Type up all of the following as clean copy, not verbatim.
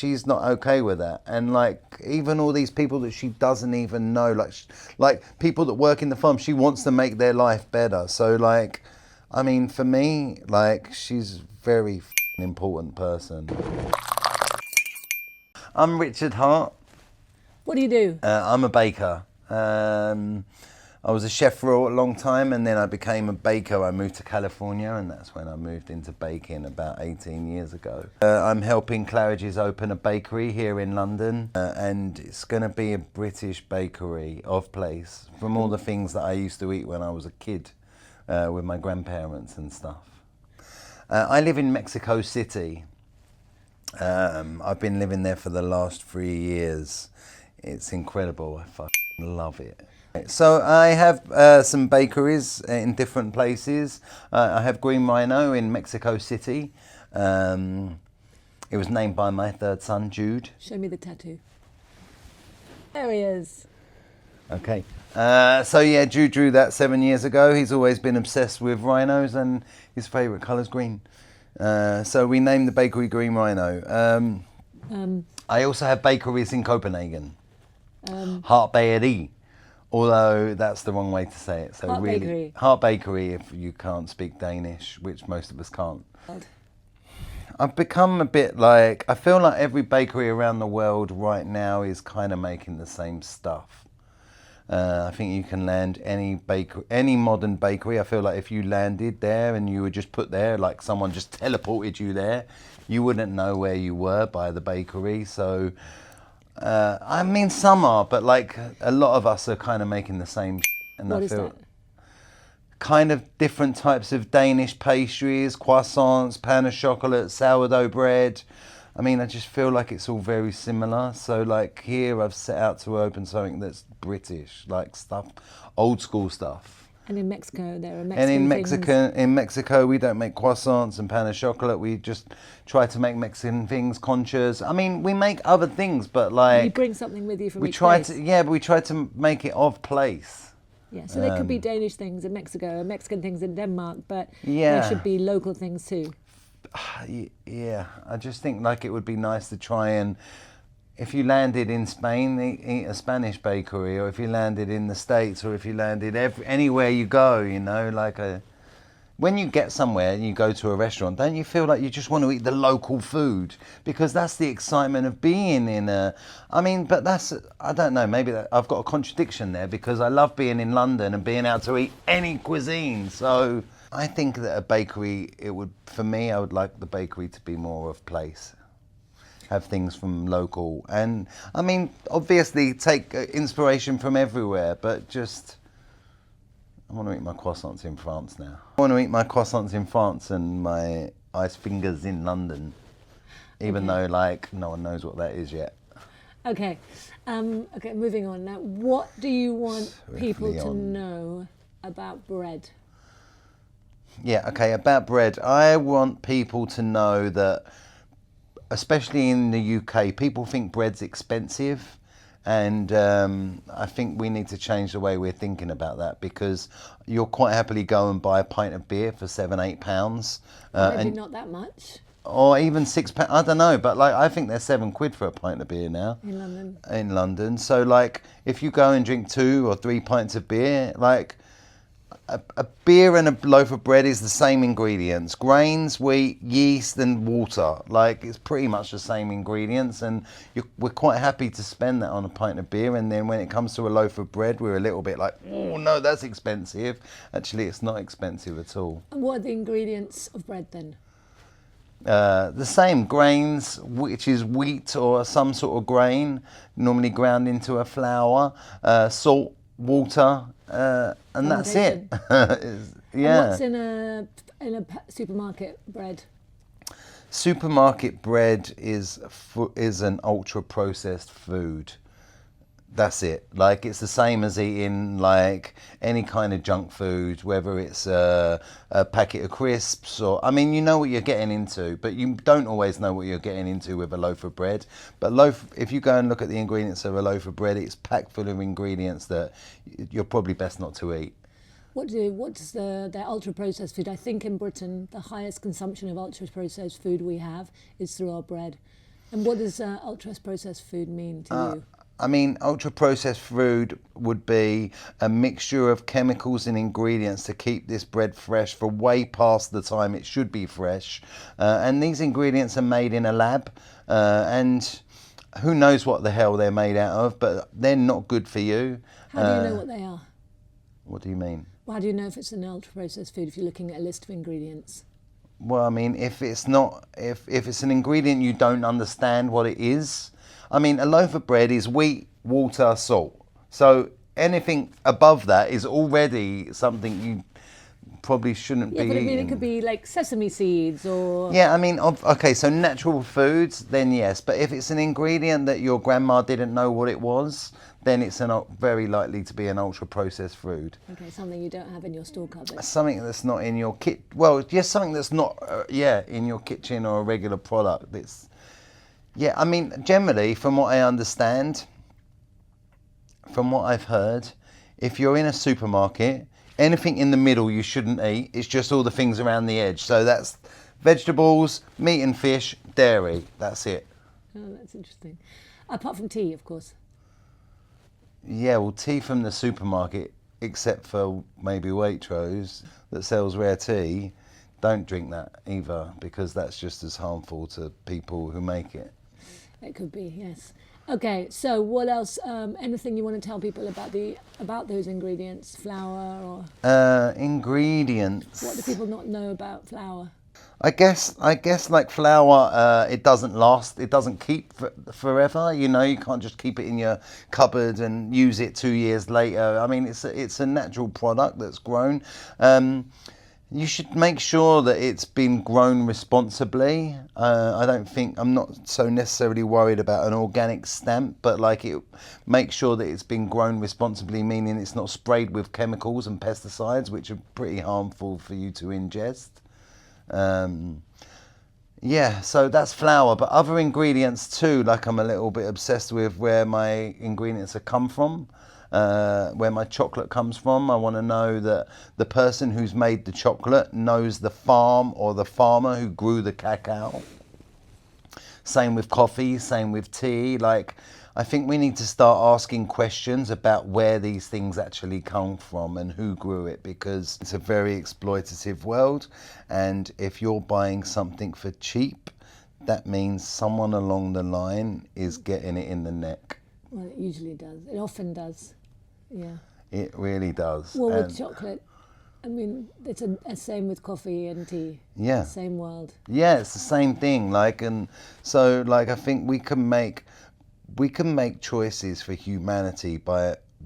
she's not okay with that. And like even all these people that she doesn't even know, like people that work in the farm, she wants to make their life better. So like, I mean, for me, like she's very important person. I'm Richard Hart. What do you do? I'm a baker. I was a chef for a long time, and then I became a baker. I moved to California, and that's when I moved into baking about 18 years ago. I'm helping Claridge's open a bakery here in London, and it's going to be a British bakery of place from all the things that I used to eat when I was a kid with my grandparents and stuff. I live in Mexico City. I've been living there for the last 3 years. It's incredible. I fucking love it. So I have some bakeries in different places. I have Green Rhino in Mexico City. It was named by my third son, Jude. Show me the tattoo. There he is. Okay. So yeah, Jude drew that 7 years ago. He's always been obsessed with rhinos and his favourite colour is green. So we named the bakery Green Rhino. I also have bakeries in Copenhagen. Hart Bakery. Although that's the wrong way to say it. So Hart really, Bakery. Hart Bakery if you can't speak Danish, which most of us can't. I've become a bit like, I feel like every bakery around the world right now is kind of making the same stuff. I think you can land any modern bakery. I feel like if you landed there and you were just put there, like someone just teleported you there, you wouldn't know where you were by the bakery. So I mean, some are, but like a lot of us are kind of making the same. And What I is feel that? kind of different types of Danish pastries, croissants, pain au chocolat, sourdough bread. I mean, I just feel like it's all very similar. So like here, I've set out to open something that's British, like stuff, old school stuff. And in Mexico, there are Mexican And things. in Mexico, we don't make croissants and pain au chocolat. We just try to make Mexican things, conchas. I mean, we make other things, but like You bring something with you from we each try place. to, yeah, but we try to make it of place. Yeah, so there could be Danish things in Mexico, and Mexican things in Denmark, but Yeah. there should be local things too. Yeah, I just think like it would be nice to try and, if you landed in Spain, eat a Spanish bakery, or if you landed in the States, or if you landed anywhere you go, you know, like when you get somewhere and you go to a restaurant, don't you feel like you just want to eat the local food? Because that's the excitement of being in I mean, but that's, I don't know, maybe I've got a contradiction there because I love being in London and being able to eat any cuisine. So I think that a bakery, for me, I would like the bakery to be more of place. Have things from local, and I mean, obviously take inspiration from everywhere, but just, I want to eat my croissants in France now. I want to eat my croissants in France and my ice fingers in London, even though like no one knows what that is yet. Okay, okay. Moving on now. What do you want people Swiftly to on. know about bread? Yeah, okay, about bread. I want people to know that, especially in the UK, people think bread's expensive, and I think we need to change the way we're thinking about that, because you'll quite happily go and buy a pint of beer for £7-8, Maybe not that much or even £6. I don't know, but like I think they're £7 for a pint of beer now in London. in London. So like if you go and drink 2 or 3 pints of beer, like a beer and a loaf of bread is the same ingredients: grains, wheat, yeast and water. Like it's pretty much the same ingredients, and we're quite happy to spend that on a pint of beer. And then when it comes to a loaf of bread, we're a little bit like, oh no, that's expensive. Actually, it's not expensive at all. And what are the ingredients of bread then? The same grains, which is wheat or some sort of grain, normally ground into a flour, salt, water, and that's it. Yeah. And what's in a supermarket bread? Supermarket bread is an ultra processed food. That's it. Like it's the same as eating like any kind of junk food, whether it's a packet of crisps or, I mean, you know what you're getting into, but you don't always know what you're getting into with a loaf of bread. But if you go and look at the ingredients of a loaf of bread, it's packed full of ingredients that you're probably best not to eat. What's the ultra processed food? I think in Britain the highest consumption of ultra processed food we have is through our bread. And what does ultra-processed food mean to you? I mean, ultra-processed food would be a mixture of chemicals and ingredients to keep this bread fresh for way past the time it should be fresh. And these ingredients are made in a lab, and who knows what the hell they're made out of, but they're not good for you. How do you know what they are? What do you mean? Well, how do you know if it's an ultra-processed food if you're looking at a list of ingredients? Well, I mean, if it's not, if it's an ingredient you don't understand what it is, I mean, a loaf of bread is wheat, water, salt. So anything above that is already something you probably shouldn't be Yeah, but I mean, eating. it could be like sesame seeds or... Yeah, I mean, okay, so natural foods, then yes. But if it's an ingredient that your grandma didn't know what it was, then it's very likely to be an ultra-processed food. Okay, something you don't have in your store cupboard. Something that's not in your kit. Well, yes, something that's not, in your kitchen or a regular product. Yeah, I mean, generally, from what I understand, from what I've heard, if you're in a supermarket, anything in the middle you shouldn't eat. It's just all the things around the edge. So that's vegetables, meat and fish, dairy. That's it. Oh, that's interesting. Apart from tea, of course. Yeah, well, tea from the supermarket, except for maybe Waitrose that sells rare tea, don't drink that either, because that's just as harmful to people who make it. It could be, yes. Okay, so what else? Anything you want to tell people about those ingredients, flour or Ingredients. what do people not know about flour? I guess like flour, it doesn't last. It doesn't keep forever. You know, you can't just keep it in your cupboard and use it 2 years later. I mean, it's a natural product that's grown. You should make sure that it's been grown responsibly. I'm not so necessarily worried about an organic stamp, but make sure that it's been grown responsibly, meaning it's not sprayed with chemicals and pesticides, which are pretty harmful for you to ingest. Yeah, so that's flour, but other ingredients too, like I'm a little bit obsessed with where my ingredients have come from. Where my chocolate comes from. I want to know that the person who's made the chocolate knows the farm or the farmer who grew the cacao. Same with coffee, same with tea. I think we need to start asking questions about where these things actually come from and who grew it, because it's a very exploitative world. And if you're buying something for cheap, that means someone along the line is getting it in the neck. Well, it usually does. It often does. Yeah. It really does. Well, with chocolate, I mean, it's a same with coffee and tea. Yeah. Same world. Yeah, it's the same thing. And so I think we can make choices for humanity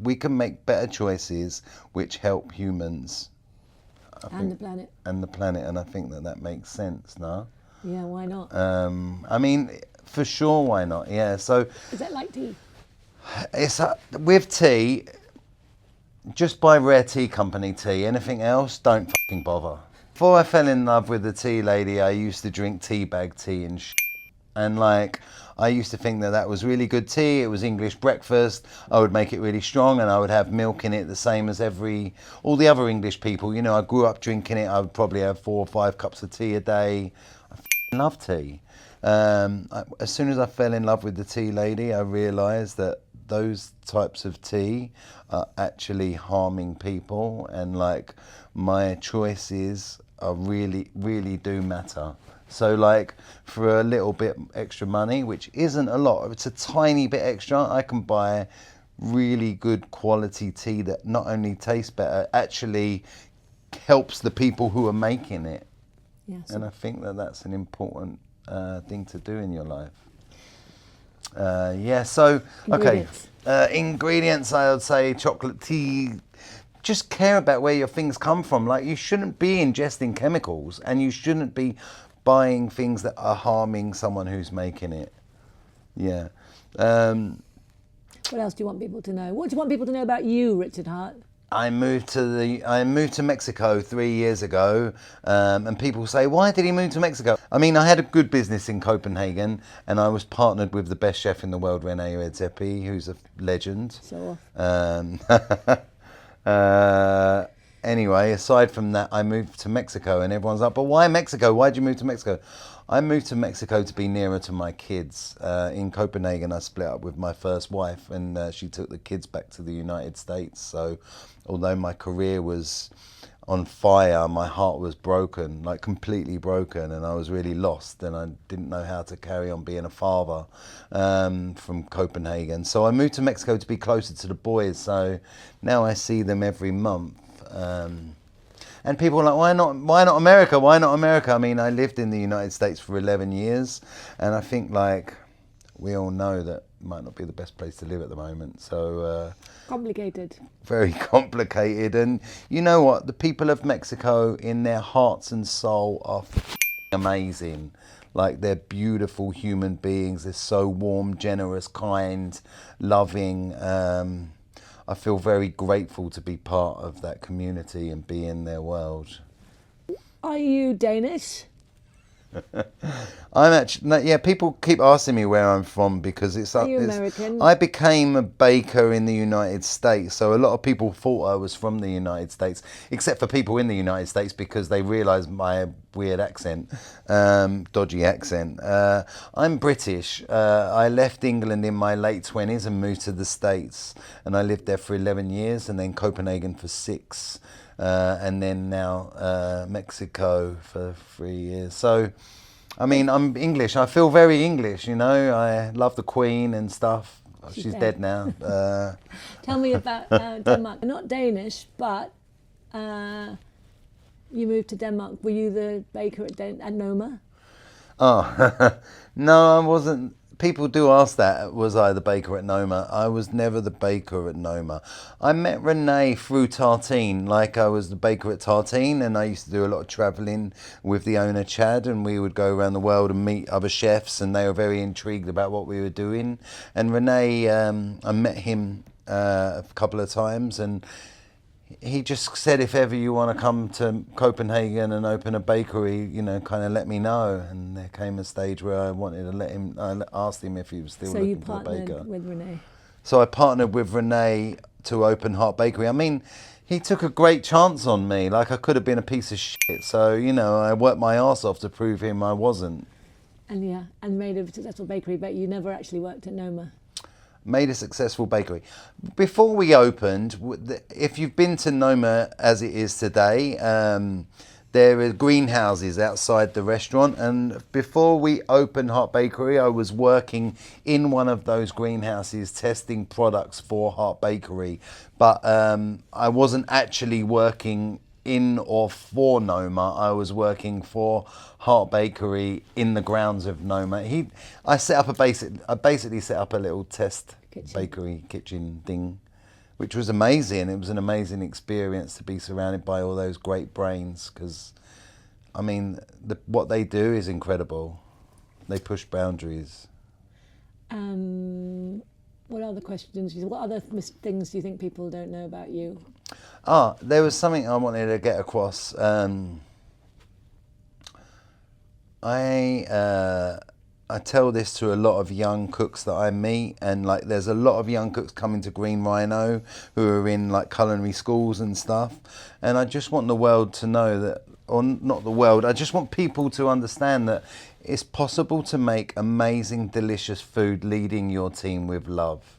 we can make better choices which help humans. And the planet. And the planet, and I think that makes sense, no? Yeah, why not? I mean, for sure, why not? Yeah, so... Is that like tea? It's with tea, just buy Rare Tea Company tea. Anything else, don't fucking bother. Before I fell in love with the tea lady, I used to drink tea bag tea and and I used to think that was really good tea. It was English breakfast. I would make it really strong and I would have milk in it the same as all the other English people. You know, I grew up drinking it. I would probably have 4 or 5 cups of tea a day. I love tea. As soon as I fell in love with the tea lady, I realised that those types of tea are actually harming people, and my choices are really, really do matter. So for a little bit extra money, which isn't a lot, it's a tiny bit extra, I can buy really good quality tea that not only tastes better, actually helps the people who are making it. Yes. And I think that's an important thing to do in your life. So, Ingredients. okay. Ingredients, I would say chocolate, tea. Just care about where your things come from. You shouldn't be ingesting chemicals, and you shouldn't be buying things that are harming someone who's making it. Yeah. What else do you want people to know? What do you want people to know about you, Richard Hart? I moved to Mexico 3 years ago, and people say, why did he move to Mexico? I mean, I had a good business in Copenhagen, and I was partnered with the best chef in the world, Rene Redzepi, who's a legend. So Anyway, aside from that, I moved to Mexico, and everyone's like, but why Mexico? Why'd you move to Mexico? I moved to Mexico to be nearer to my kids. In Copenhagen, I split up with my first wife, and she took the kids back to the United States. So although my career was on fire, my heart was broken, like completely broken, and I was really lost, and I didn't know how to carry on being a father from Copenhagen. So I moved to Mexico to be closer to the boys. So now I see them every month. And people are like, why not America? Why not America? I mean, I lived in the United States for 11 years, and I think, like, we all know that it might not be the best place to live at the moment. So complicated. Very complicated. And you know what? The people of Mexico, in their hearts and soul, are amazing. Like, they're beautiful human beings. They're so warm, generous, kind, loving. I feel very grateful to be part of that community and be in their world. Are you Danish? I'm actually, yeah, people keep asking me where I'm from because Are you American? I became a baker in the United States, so a lot of people thought I was from the United States, except for people in the United States, because they realised my weird accent, dodgy accent. I'm British. I left England in my late 20s and moved to the States, and I lived there for 11 years, and then Copenhagen for 6. And then now Mexico for 3 years. So, I mean, I'm English. I feel very English, you know. I love the Queen and stuff. She's dead now. Tell me about Denmark. Not Danish, but you moved to Denmark. Were you the baker at Noma? Oh, no, I wasn't. People do ask that, was I the baker at Noma? I was never the baker at Noma. I met Renee through Tartine, like I was the baker at Tartine, and I used to do a lot of travelling with the owner, Chad, and we would go around the world and meet other chefs, and they were very intrigued about what we were doing. And Renee, I met him a couple of times, and he just said, if ever you want to come to Copenhagen and open a bakery, you know, kind of let me know. And there came a stage where I wanted to let him, I asked him if he was still looking for a baker. So you partnered with Renee? So I partnered with Renee to open Hart Bakery. I mean, he took a great chance on me. Like, I could have been a piece of shit. So, you know, I worked my arse off to prove him I wasn't. And made a successful bakery, but you never actually worked at Noma? Made a successful bakery. Before we opened, if you've been to Noma as it is today, there are greenhouses outside the restaurant, and before we opened Hart Bakery, I was working in one of those greenhouses testing products for Hart Bakery, but I wasn't actually working in or for Noma. I was working for Hart Bakery in the grounds of Noma. I basically set up a little test bakery kitchen thing, which was amazing. It was an amazing experience to be surrounded by all those great brains, because I mean, what they do is incredible. They push boundaries. What other questions? What other things do you think people don't know about you? There was something I wanted to get across. I tell this to a lot of young cooks that I meet, and like, there's a lot of young cooks coming to Green Rhino who are in like culinary schools and stuff, and I just want the world to know that, or not the world, I just want people to understand that it's possible to make amazing, delicious food leading your team with love.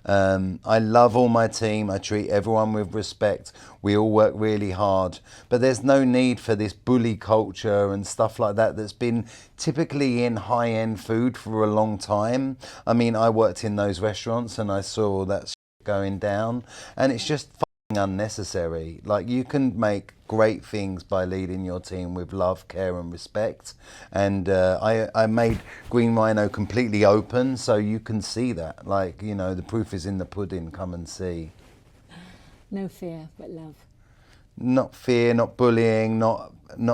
I love all my team. I treat everyone with respect. We all work really hard, but there's no need for this bully culture and stuff like that that's been typically in high-end food for a long time. I mean, I worked in those restaurants and I saw that going down, and it's just unnecessary. Like, you can make great things by leading your team with love, care and respect, and I made Green Rhino completely open, so you can see that. Like, you know, the proof is in the pudding. Come and see. No fear, but love. Not fear, not bullying, not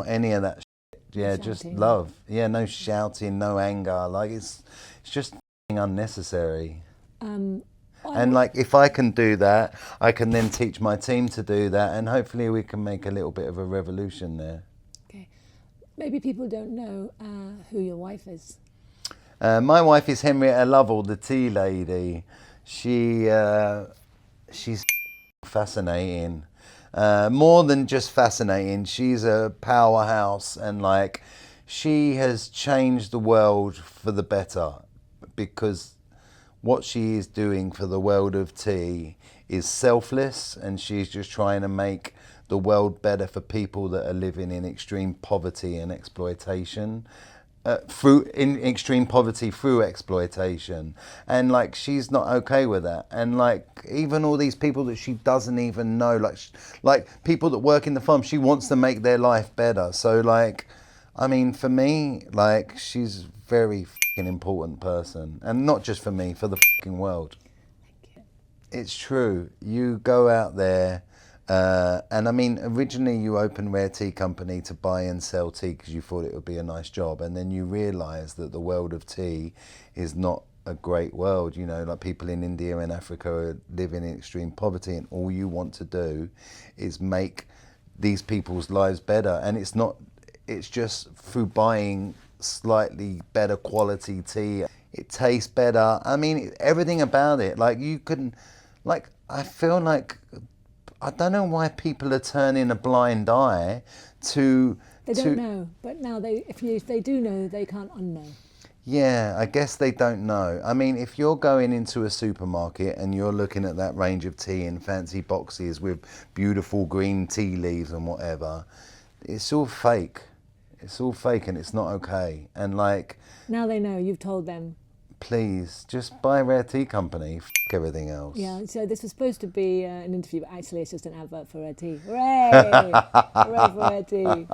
any of that shit. Yeah, just love. Yeah, no shouting, no anger. Like, it's just unnecessary. And like, if I can do that, I can then teach my team to do that, and hopefully we can make a little bit of a revolution there. Okay. Maybe people don't know who your wife is. My wife is Henrietta Lovell, the tea lady. She's fascinating. More than just fascinating, she's a powerhouse, and like, she has changed the world for the better, because what she is doing for the world of tea is selfless, and she's just trying to make the world better for people that are living in extreme poverty and exploitation. In extreme poverty through exploitation, and like she's not okay with that. And like even all these people that she doesn't even know, like people that work in the farm, she wants to make their life better. So like, I mean, for me, like she's a very fucking important person, and not just for me, for the fucking world. It's true. You go out there. And I mean, originally you opened Rare Tea Company to buy and sell tea because you thought it would be a nice job, and then you realise that the world of tea is not a great world. You know, like people in India and Africa are living in extreme poverty, and all you want to do is make these people's lives better. And it's just through buying slightly better quality tea. It tastes better. I mean, everything about it. Like you couldn't, like I feel like, I don't know why people are turning a blind eye to... They don't know, but now if they do know, they can't unknow. Yeah, I guess they don't know. I mean, if you're going into a supermarket and you're looking at that range of tea in fancy boxes with beautiful green tea leaves and whatever, it's all fake. It's all fake, and it's not okay. And like... Now they know, you've told them. Please, just buy Rare Tea Company. F*** everything else. Yeah, so this was supposed to be an interview, but actually it's just an advert for Rare Tea. Hooray! Hooray for Rare Tea.